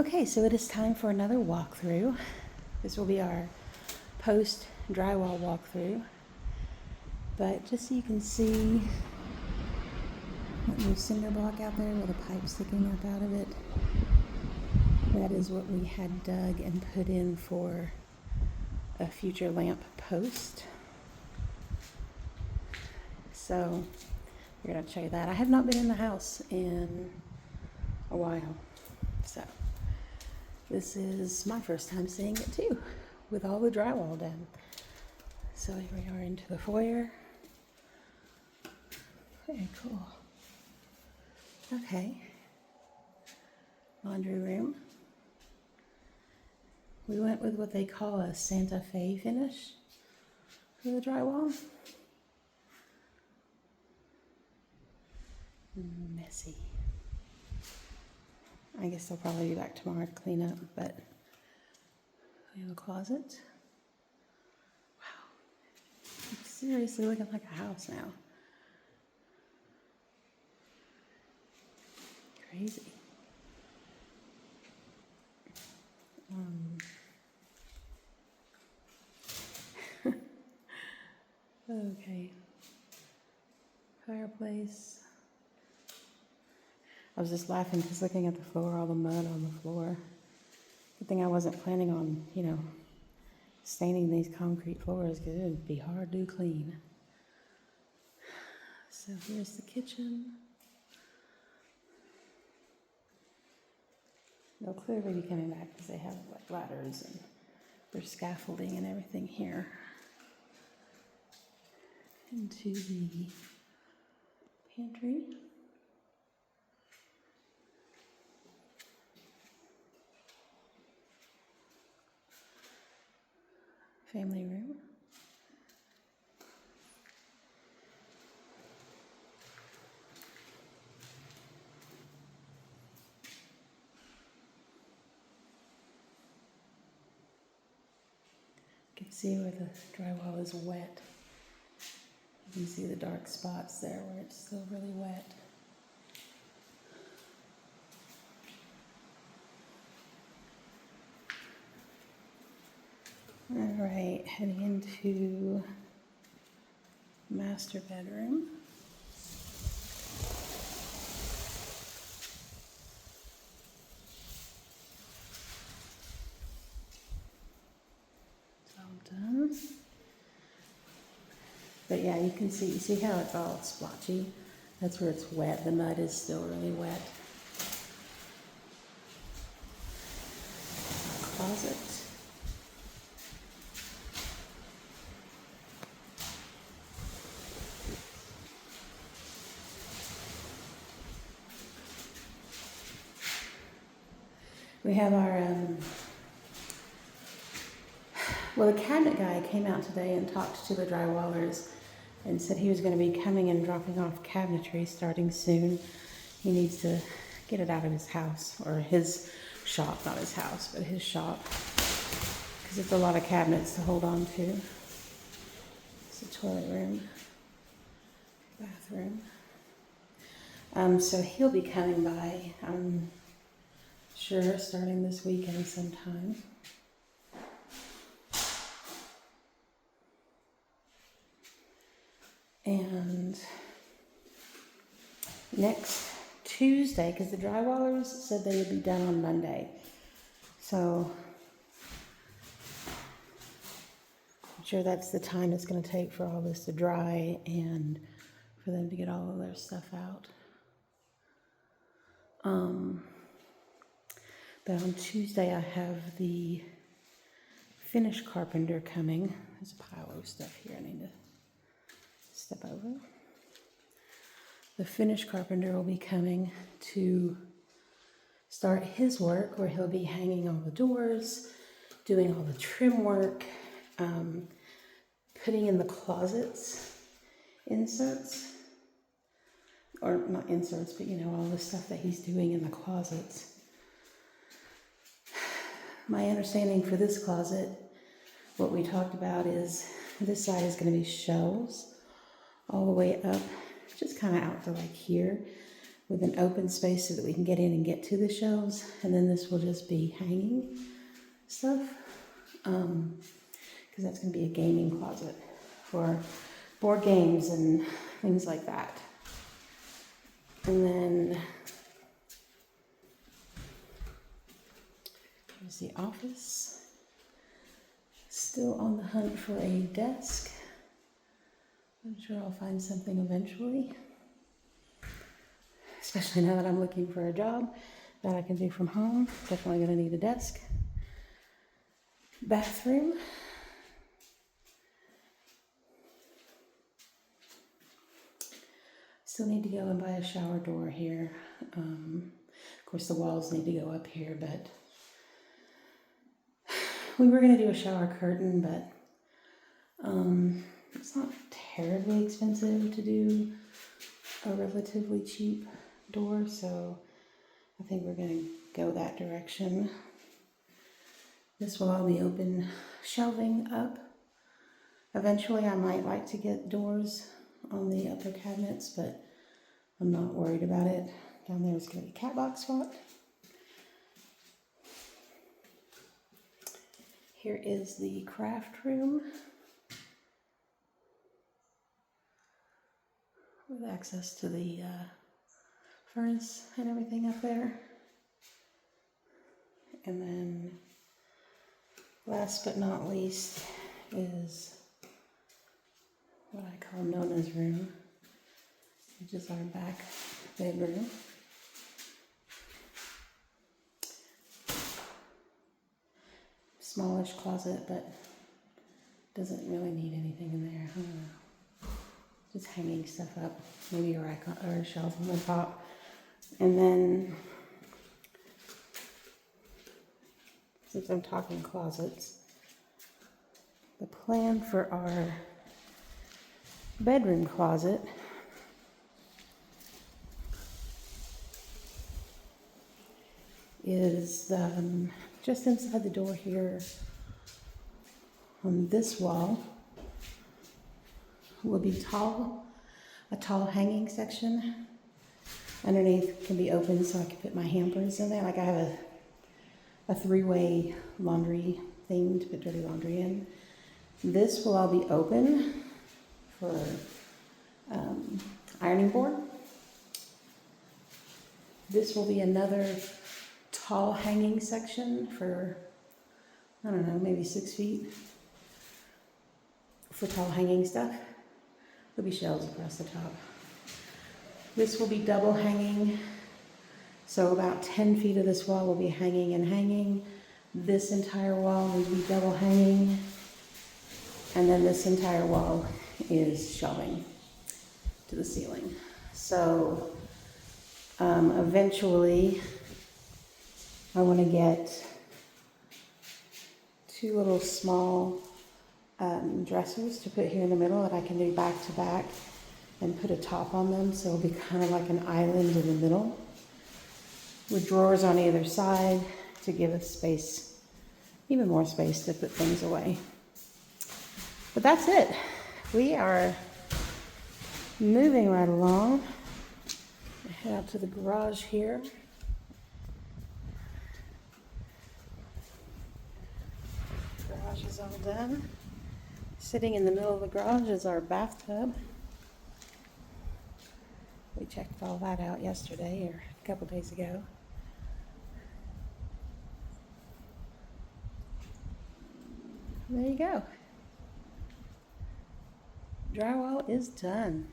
Okay, so it is time for another walkthrough. This will be our post drywall walkthrough. But just so you can see that new cinder block out there with a pipe sticking up out of it, that is what we had dug and put in for a future lamp post. So we're going to show you that. I have not been in the house in a while, so this is my first time seeing it too, with all the drywall done. So here we are into the foyer. Very cool. Okay. Laundry room. We went with what they call a Santa Fe finish for the drywall. Messy. I guess they'll probably be back tomorrow to clean up, but we have a closet. Wow. It's seriously looking like a house now. Crazy. Okay. Fireplace. I was just laughing just looking at the floor, all the mud on the floor. Good thing I wasn't planning on, staining these concrete floors because it would be hard to clean. So here's the kitchen. They'll clearly be coming back because they have like ladders and there's scaffolding and everything here. Into the pantry. Family room. You can see where the drywall is wet. You can see the dark spots there where it's still really wet. All right, heading into master bedroom. It's all done. But yeah, you see how it's all splotchy? That's where it's wet. The mud is still really wet. Closet. We have our, the cabinet guy came out today and talked to the drywallers and said he was going to be coming and dropping off cabinetry starting soon. He needs to get it out of his house, or his shop, not his house, but his shop, because it's a lot of cabinets to hold on to. It's a toilet room, bathroom. So he'll be coming by, sure, starting this weekend sometime. And next Tuesday, because the drywallers said they would be done on Monday. So I'm sure that's the time it's going to take for all this to dry and for them to get all of their stuff out. But on Tuesday I have the finish carpenter coming. There's a pile of stuff here I need to step over. The finish carpenter will be coming to start his work, where he'll be hanging all the doors, doing all the trim work, putting in the closets inserts, or not inserts, but all the stuff that he's doing in the closets. My understanding for this closet, what we talked about is this side is going to be shelves all the way up, just kind of out to like here. with an open space so that we can get in and get to the shelves. And then this will just be hanging stuff, because that's going to be a gaming closet for board games and things like that. And then here's the office. Still on the hunt for a desk. I'm sure I'll find something eventually. Especially now that I'm looking for a job that I can do from home. Definitely gonna need a desk. Bathroom. Still need to go and buy a shower door here. Of course the walls need to go up here, but we were gonna do a shower curtain, but it's not terribly expensive to do a relatively cheap door, so I think we're gonna go that direction. This will all be open shelving up. Eventually I might like to get doors on the upper cabinets, but I'm not worried about it. Down there is gonna be a cat box spot. Here is the craft room with access to the furnace and everything up there. And then last but not least is what I call Nona's room, which is our back bedroom. Smallish closet, but doesn't really need anything in there. I don't know. Just hanging stuff up, maybe a rack or a shelf on the top. And then, since I'm talking closets, the plan for our bedroom closet is just inside the door here on this wall will be a tall hanging section. Underneath can be open so I can put my hampers in there. Like I have a three-way laundry thing to put dirty laundry in. This will all be open for ironing board. This will be another tall hanging section for, I don't know, maybe 6 feet for tall hanging stuff. There'll be shelves across the top. This will be double hanging, so about 10 feet of this wall will be hanging and hanging. This entire wall will be double hanging, and then this entire wall is shelving to the ceiling. So eventually I want to get 2 little small dressers to put here in the middle that I can do back to back and put a top on them, so it'll be kind of like an island in the middle with drawers on either side to give us space, even more space to put things away. But that's it. We are moving right along. Head out to the garage here. Garage is all done. Sitting in the middle of the garage is our bathtub. We checked all that out yesterday or a couple days ago. There you go. Drywall is done.